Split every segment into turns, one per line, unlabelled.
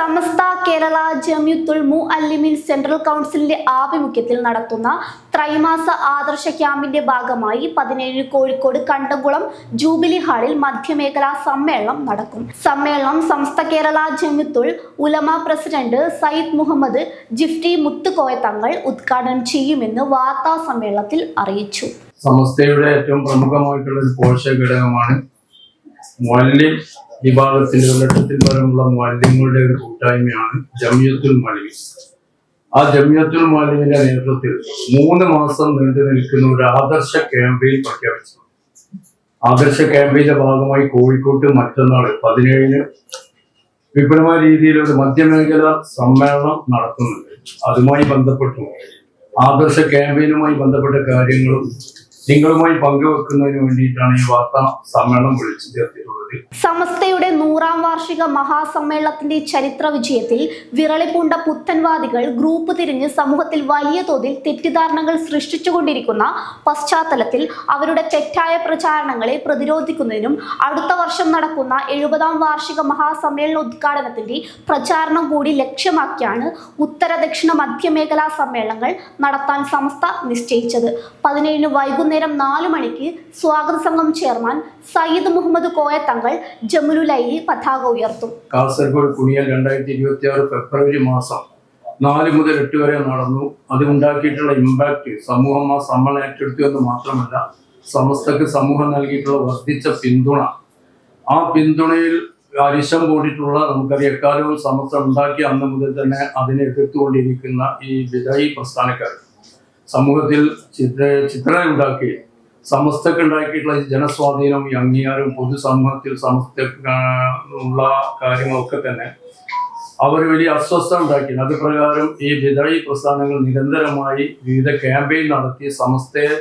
സമസ്ത Kerala Jamiyyathul Muallimeen central കൗൺസിലിന്റെ ആഭിമുഖ്യത്തിൽ നടത്തുന്ന ത്രൈമാസ ആദർശ ക്യാമ്പിന്റെ ഭാഗമായി 17 കോഴിക്കോട് കണ്ടംകുളം ജൂബിലി ഹാളിൽ മധ്യമേഖലാ സമ്മേളനം നടക്കും. സമ്മേളനം സമസ്ത കേരള ജമിയത്തുൽ ഉലമ പ്രസിഡന്റ് സയ്യിദ് മുഹമ്മദ് ജിഫ്രി മുത്തുക്കോയ തങ്ങൾ ഉദ്ഘാടനം ചെയ്യുമെന്ന് വാർത്താ സമ്മേളനത്തിൽ അറിയിച്ചു.
സമസ്തയുടെ ഏറ്റവും പ്രമുഖമായിട്ടുള്ള ഒരു പോഷക ഘടകമാണ് മുഅല്ലിം വിഭാഗത്തിന്റെ ഒരു ലക്ഷത്തിൽ പരമുള്ള മുഅല്ലിങ്ങളുടെ ഒരു കൂട്ടായ്മയാണ് ജമിയത്തുൽ മുഅല്ലിമീൻ. ആ ജമിയത്തുൽ മുഅല്ലിമീന്റെ നേതൃത്വത്തിൽ 3 മാസം നീണ്ടു നിൽക്കുന്ന ഒരു ആദർശ ക്യാമ്പയിൻ പ്രഖ്യാപിച്ചു. ആദർശ ക്യാമ്പയിന്റെ ഭാഗമായി കോഴിക്കോട്ട് മറ്റന്നാൾ 17-ന് വിപുലമായ രീതിയിൽ ഒരു മധ്യമേഖല സമ്മേളനം നടത്തുന്നുണ്ട്. അതുമായി ബന്ധപ്പെട്ടു ആദർശ ക്യാമ്പയിനുമായി ബന്ധപ്പെട്ട കാര്യങ്ങളും നിങ്ങളുമായി പങ്കുവെക്കുന്നതിന് വേണ്ടിയിട്ടാണ് ഈ വാർത്താ സമ്മേളനം വിളിച്ചു ചേർത്തിട്ടുള്ളത്.
സമസ്തയുടെ 100ാം വാർഷിക മഹാസമ്മേളനത്തിന്റെ ചരിത്ര വിജയത്തിൽ വിറളിപൂണ്ട പുത്തൻവാദികൾ ഗ്രൂപ്പ് തിരിഞ്ഞ് സമൂഹത്തിൽ വലിയ തോതിൽ തെറ്റിദ്ധാരണകൾ സൃഷ്ടിച്ചുകൊണ്ടിരിക്കുന്ന പശ്ചാത്തലത്തിൽ അവരുടെ തെറ്റായ പ്രചാരണങ്ങളെ പ്രതിരോധിക്കുന്നതിനും അടുത്ത വർഷം നടക്കുന്ന 70ാം വാർഷിക മഹാസമ്മേളന ഉദ്ഘാടനത്തിന്റെ പ്രചാരണം കൂടി ലക്ഷ്യമാക്കിയാണ് ഉത്തര ദക്ഷിണ മധ്യമേഖലാ സമ്മേളനങ്ങൾ നടത്താൻ സമസ്ത നിശ്ചയിച്ചത്. 17-ന് വൈകുന്നേരം 4 മണിക്ക് സ്വാഗത സംഘം ചെയർമാൻ സയ്യിദ് മുഹമ്മദ് കോയ തങ്ങൾ ജമുലുലൈലി പതാക ഉയർത്തും.
കാസർഗോഡ് കുണിയൽ 2026 ഫെബ്രുവരി മാസം 4 മുതൽ 8 വരെ നടന്നു. അതുണ്ടാക്കിയിട്ടുള്ള ഇമ്പാക്ട് സമൂഹം ആ സമ്മേളനം ഏറ്റെടുത്തു എന്ന് മാത്രമല്ല, സമസ്തക്ക് സമൂഹം നൽകിയിട്ടുള്ള വർദ്ധിച്ച പിന്തുണ, ആ പിന്തുണയിൽ അരിശം കൂടിയിട്ടുള്ള നമുക്കറിയാം എക്കാലവും സമസ്ത ഉണ്ടാക്കിയ അന്ന് മുതൽ തന്നെ അതിനെ എതിർത്തുകൊണ്ടിരിക്കുന്ന ഈ വിദായി പ്രസ്ഥാനക്കാർ സമൂഹത്തിൽ ചിത്രമുണ്ടാക്കി സമസ്തക്ക് ഉണ്ടാക്കിയിട്ടുള്ള ജനസ്വാധീനം, ഈ അംഗീകാരം, പൊതുസമൂഹത്തിൽ സമസ്തക്കുള്ള കാര്യങ്ങളൊക്കെ തന്നെ അവർ വലിയ അസ്വസ്ഥത ഉണ്ടാക്കി. അത് പ്രകാരം ഈ വിദായി പ്രസ്ഥാനങ്ങൾ നിരന്തരമായി വിവിധ ക്യാമ്പയിൻ നടത്തി സമസ്തയെ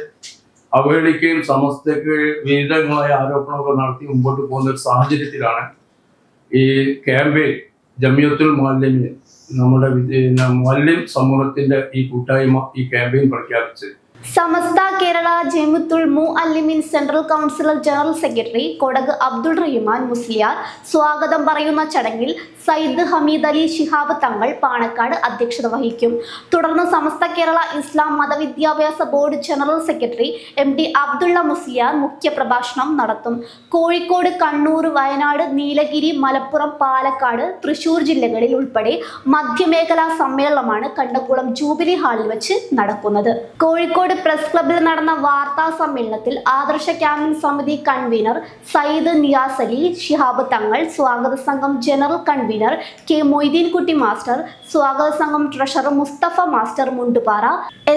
അവഹേളിക്കുകയും സമസ്തക്ക് വിവിധങ്ങളായ ആരോപണങ്ങൾ നടത്തി മുമ്പോട്ട് പോകുന്ന ഒരു സാഹചര്യത്തിലാണ് ഈ ക്യാമ്പയിൻ ജമിയത്തുൽ മുഅല്ലിമീൻ നമ്മുടെ മുഅല്ലിം സമൂഹത്തിന്റെ ഈ കൂട്ടായ്മ ഈ ക്യാമ്പയിൻ പ്രഖ്യാപിച്ചത്.
Samastha Kerala Jamiyyathul Muallimeen central council general secretary Kodak Abdul Rahman Musliyar സ്വാഗതം പറയുന്ന ചടങ്ങിൽ സയ്യിദ് ഹമീദ് അലി ശിഹാബ് തങ്ങൾ പാണക്കാട് അധ്യക്ഷത വഹിക്കും. തുടർന്ന് Samastha Kerala Islam Mathavidyabhyasa board general secretary MD Abdullah Musliyar മുഖ്യപ്രഭാഷണം നടത്തും. കോഴിക്കോട്, കണ്ണൂർ, വയനാട്, നീലഗിരി, മലപ്പുറം, പാലക്കാട്, തൃശൂർ ജില്ലകളിൽ ഉൾപ്പെടെ മധ്യമേഖലാ സമ്മേളനമാണ് കണ്ടംകുളം ജൂബിലി ഹാളിൽ വെച്ച് നടക്കുന്നത്. കോഴിക്കോട് പ്രസ് ക്ലബിൽ നടന്ന വാർത്താ സമ്മേളനത്തിൽ ആദർശ ക്യാമ്പിംഗ് സമിതി കൺവീനർ സയ്യിദ് നിയാസ് അലി ശിഹാബ് തങ്ങൾ, സ്വാഗത സംഘം ജനറൽ കൺവീനർ K മൊയ്തീൻ കുട്ടി മാസ്റ്റർ, സ്വാഗത സംഘം treasurer Mustafa master Mundupara,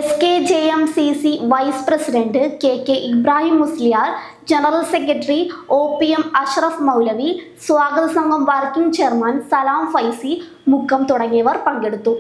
SKJMCC vice president KK Ibrahim Musliyar, general secretary OPM Ashraf Moulavi, സ്വാഗത സംഘം വർക്കിംഗ് ചെയർമാൻ സലാം ഫൈസി മുക്കം തുടങ്ങിയവർ പങ്കെടുത്തു.